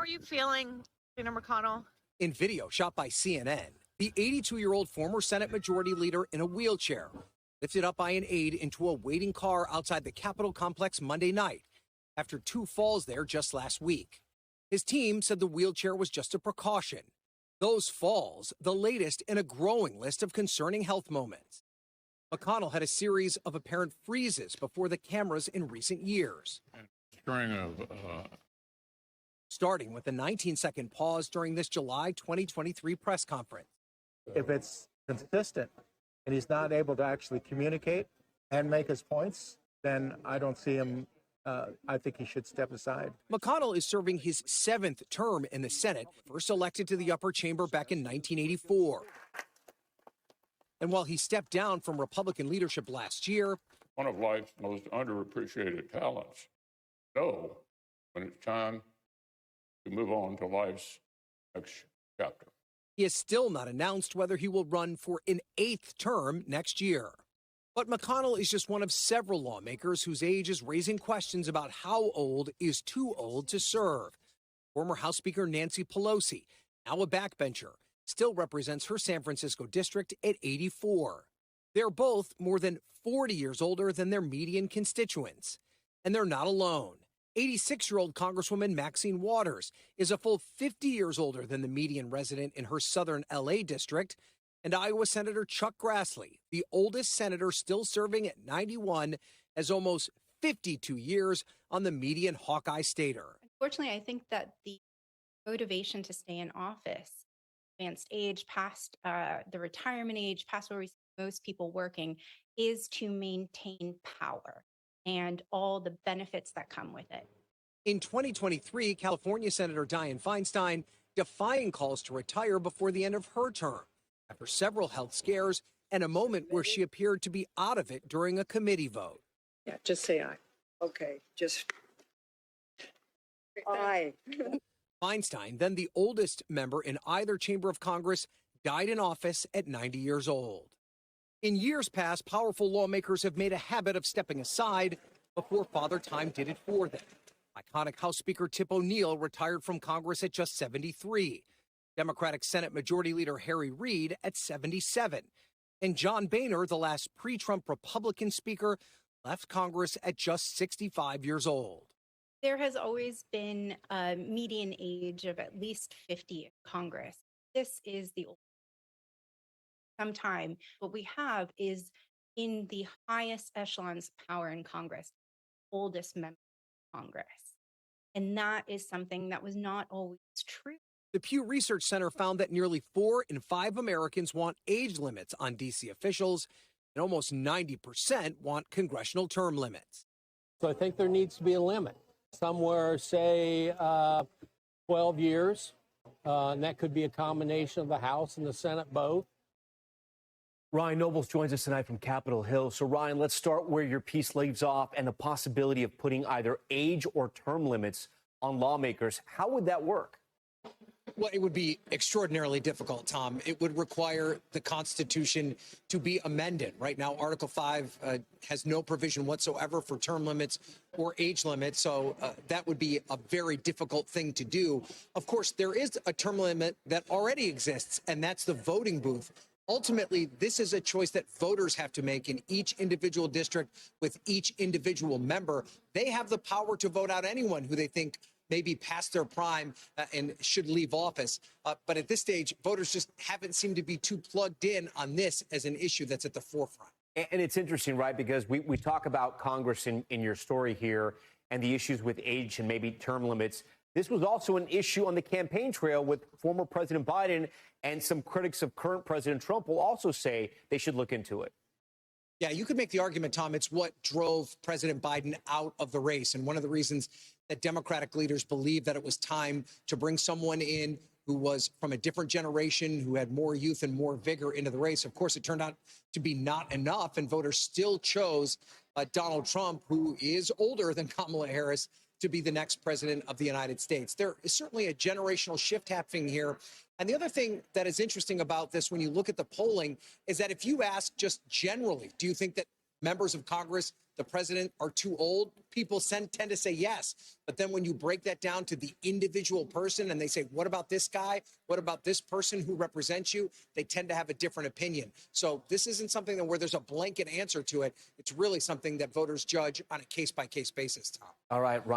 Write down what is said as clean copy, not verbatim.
are you feeling, Senator McConnell? In video shot by CNN, the 82-year-old former Senate Majority Leader in a wheelchair lifted up by an aide into a waiting car outside the Capitol complex Monday night after 2 falls there just last week. His team said the wheelchair was just a precaution. Those falls, the latest in a growing list of concerning health moments. McConnell had a series of apparent freezes before the cameras in recent years. Starting with a 19-second pause during this July 2023 press conference. If it's consistent and he's not able to actually communicate and make his points, then I don't see him. I think he should step aside. McConnell is serving his 7th term in the Senate, first elected to the upper chamber back in 1984. And while he stepped down from Republican leadership last year, one of life's most underappreciated talents, know when it's time to move on to life's next chapter. He has still not announced whether he will run for an 8th term next year. But McConnell is just one of several lawmakers whose age is raising questions about how old is too old to serve. Former House Speaker Nancy Pelosi, now a backbencher, still represents her San Francisco district at 84. They're both more than 40 years older than their median constituents. And they're not alone. 86-year-old Congresswoman Maxine Waters is a full 50 years older than the median resident in her southern L.A. district. And Iowa Senator Chuck Grassley, the oldest senator still serving at 91, has almost 52 years on the median Hawkeye stater. Unfortunately, I think that the motivation to stay in office, advanced age, past the retirement age, past where we see most people working, is to maintain power and all the benefits that come with it. In 2023, California Senator Dianne Feinstein defying calls to retire before the end of her term after several health scares and a moment where she appeared to be out of it during a committee vote. Yeah, just say aye. Okay, just aye. Feinstein, then the oldest member in either chamber of Congress, died in office at 90 years old. In years past, powerful lawmakers have made a habit of stepping aside before Father Time did it for them. Iconic House Speaker Tip O'Neill retired from Congress at just 73. Democratic Senate Majority Leader Harry Reid at 77. And John Boehner, the last pre-Trump Republican speaker, left Congress at just 65 years old. There has always been a median age of at least 50 in Congress. This is the oldest. Sometime what we have is in the highest echelons of power in Congress, oldest member of Congress. And that is something that was not always true. The Pew Research Center found that nearly 4 in 5 Americans want age limits on D.C. officials, and almost 90% want congressional term limits. So I think there needs to be a limit, somewhere, say, 12 years, and that could be a combination of the House and the Senate both. Ryan Nobles joins us tonight from Capitol Hill. So, Ryan, let's start where your piece leaves off and the possibility of putting either age or term limits on lawmakers. How would that work? Well, it would be extraordinarily difficult, Tom. It would require the Constitution to be amended. Right now, Article 5 has no provision whatsoever for term limits or age limits, so that would be a very difficult thing to do. Of course, there is a term limit that already exists, and that's the voting booth. Ultimately, this is a choice that voters have to make in each individual district with each individual member. They have the power to vote out anyone who they think maybe past their prime and should leave office. But at this stage, voters just haven't seemed to be too plugged in on this as an issue that's at the forefront. And it's interesting, right, because we talk about Congress in your story here and the issues with age and maybe term limits. This was also an issue on the campaign trail with former President Biden, and some critics of current President Trump will also say they should look into it. Yeah, you could make the argument, Tom, it's what drove President Biden out of the race. And one of the reasons that Democratic leaders believed that it was time to bring someone in who was from a different generation, who had more youth and more vigor into the race. Of course, it turned out to be not enough, and voters still chose Donald Trump, who is older than Kamala Harris, to be the next president of the United States. There is certainly a generational shift happening here. And the other thing that is interesting about this, when you look at the polling, is that if you ask just generally, do you think that members of Congress the president are too old, people tend to say yes. But then when you break that down to the individual person and they say, what about this guy? What about this person who represents you? They tend to have a different opinion. So this isn't something that where there's a blanket answer to it. It's really something that voters judge on a case-by-case basis, Tom. All right, Ryan.